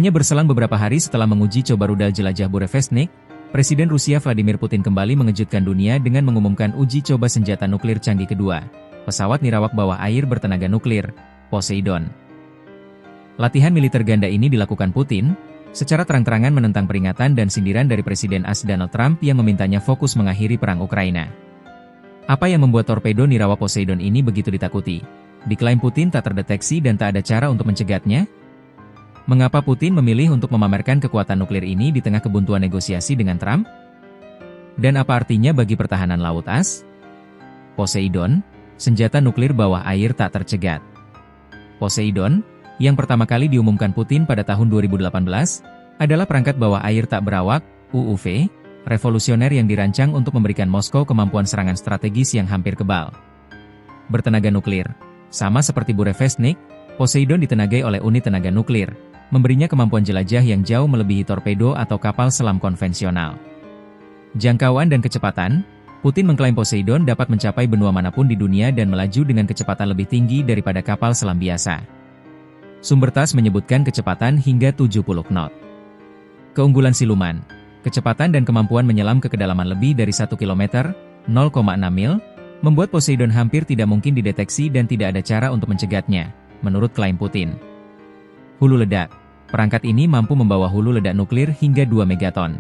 Hanya berselang beberapa hari setelah menguji coba rudal jelajah Burevestnik, Presiden Rusia Vladimir Putin kembali mengejutkan dunia dengan mengumumkan uji coba senjata nuklir canggih kedua, pesawat nirawak bawah air bertenaga nuklir, Poseidon. Latihan militer ganda ini dilakukan Putin, secara terang-terangan menentang peringatan dan sindiran dari Presiden AS Donald Trump yang memintanya fokus mengakhiri perang Ukraina. Apa yang membuat torpedo nirawak Poseidon ini begitu ditakuti? Diklaim Putin tak terdeteksi dan tak ada cara untuk mencegatnya? Mengapa Putin memilih untuk memamerkan kekuatan nuklir ini di tengah kebuntuan negosiasi dengan Trump? Dan apa artinya bagi pertahanan Laut AS? Poseidon, senjata nuklir bawah air tak tercegat. Poseidon, yang pertama kali diumumkan Putin pada tahun 2018, adalah perangkat bawah air tak berawak, UUV, revolusioner yang dirancang untuk memberikan Moskow kemampuan serangan strategis yang hampir kebal. Bertenaga nuklir. Sama seperti Burevestnik, Poseidon ditenagai oleh unit tenaga nuklir, memberinya kemampuan jelajah yang jauh melebihi torpedo atau kapal selam konvensional. Jangkauan dan kecepatan, Putin mengklaim Poseidon dapat mencapai benua manapun di dunia dan melaju dengan kecepatan lebih tinggi daripada kapal selam biasa. Sumber TASS menyebutkan kecepatan hingga 70 knot. Keunggulan siluman, kecepatan dan kemampuan menyelam ke kedalaman lebih dari 1 km, 0,6 mil, membuat Poseidon hampir tidak mungkin dideteksi dan tidak ada cara untuk mencegatnya, menurut klaim Putin. Hulu ledak. Perangkat ini mampu membawa hulu ledak nuklir hingga 2 megaton.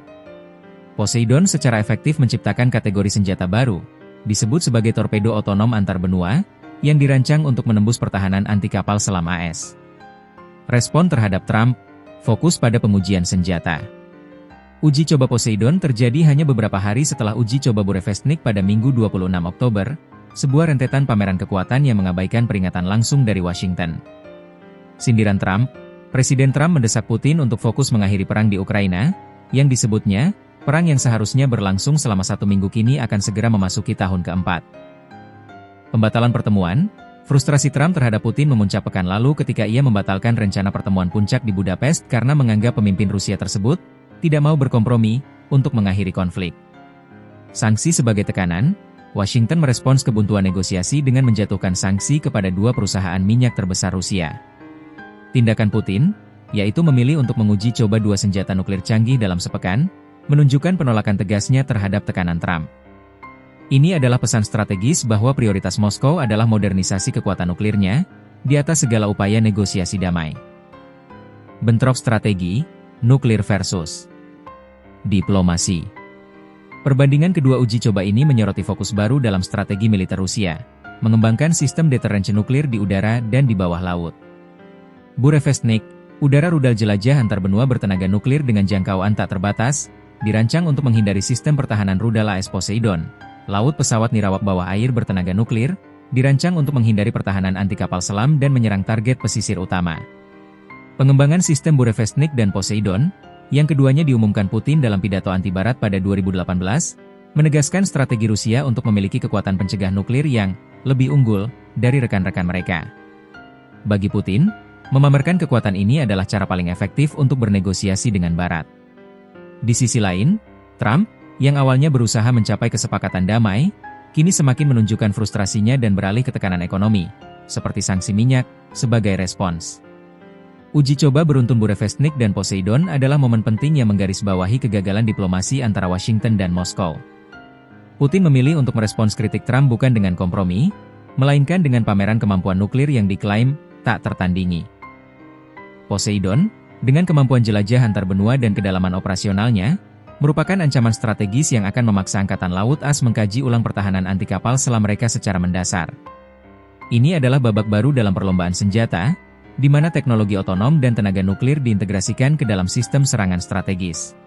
Poseidon secara efektif menciptakan kategori senjata baru, disebut sebagai torpedo otonom antar benua, yang dirancang untuk menembus pertahanan anti kapal selam AS. Respon terhadap Trump, fokus pada pengujian senjata. Uji coba Poseidon terjadi hanya beberapa hari setelah uji coba Burevestnik pada Minggu 26 Oktober, sebuah rentetan pameran kekuatan yang mengabaikan peringatan langsung dari Washington. Sindiran Trump, Presiden Trump mendesak Putin untuk fokus mengakhiri perang di Ukraina, yang disebutnya, perang yang seharusnya berlangsung selama 1 minggu kini akan segera memasuki tahun keempat. Pembatalan pertemuan, frustrasi Trump terhadap Putin memuncak pekan lalu ketika ia membatalkan rencana pertemuan puncak di Budapest karena menganggap pemimpin Rusia tersebut tidak mau berkompromi untuk mengakhiri konflik. Sanksi sebagai tekanan, Washington merespons kebuntuan negosiasi dengan menjatuhkan sanksi kepada 2 perusahaan minyak terbesar Rusia. Tindakan Putin, yaitu memilih untuk menguji coba 2 senjata nuklir canggih dalam sepekan, menunjukkan penolakan tegasnya terhadap tekanan Trump. Ini adalah pesan strategis bahwa prioritas Moskow adalah modernisasi kekuatan nuklirnya, di atas segala upaya negosiasi damai. Bentrok strategi, nuklir versus diplomasi. Perbandingan kedua uji coba ini menyoroti fokus baru dalam strategi militer Rusia, mengembangkan sistem deterensi nuklir di udara dan di bawah laut. Burevestnik, udara rudal jelajah antar benua bertenaga nuklir dengan jangkauan tak terbatas, dirancang untuk menghindari sistem pertahanan rudal AS Poseidon. Laut pesawat nirawak bawah air bertenaga nuklir, dirancang untuk menghindari pertahanan anti kapal selam dan menyerang target pesisir utama. Pengembangan sistem Burevestnik dan Poseidon, yang keduanya diumumkan Putin dalam pidato anti-Barat pada 2018, menegaskan strategi Rusia untuk memiliki kekuatan pencegah nuklir yang lebih unggul dari rekan-rekan mereka. Bagi Putin, memamerkan kekuatan ini adalah cara paling efektif untuk bernegosiasi dengan Barat. Di sisi lain, Trump, yang awalnya berusaha mencapai kesepakatan damai, kini semakin menunjukkan frustrasinya dan beralih ke tekanan ekonomi, seperti sanksi minyak, sebagai respons. Uji coba beruntun Burevestnik dan Poseidon adalah momen penting yang menggarisbawahi kegagalan diplomasi antara Washington dan Moskow. Putin memilih untuk merespons kritik Trump bukan dengan kompromi, melainkan dengan pameran kemampuan nuklir yang diklaim tak tertandingi. Poseidon, dengan kemampuan jelajah antar benua dan kedalaman operasionalnya, merupakan ancaman strategis yang akan memaksa Angkatan Laut AS mengkaji ulang pertahanan anti kapal selam mereka secara mendasar. Ini adalah babak baru dalam perlombaan senjata, di mana teknologi otonom dan tenaga nuklir diintegrasikan ke dalam sistem serangan strategis.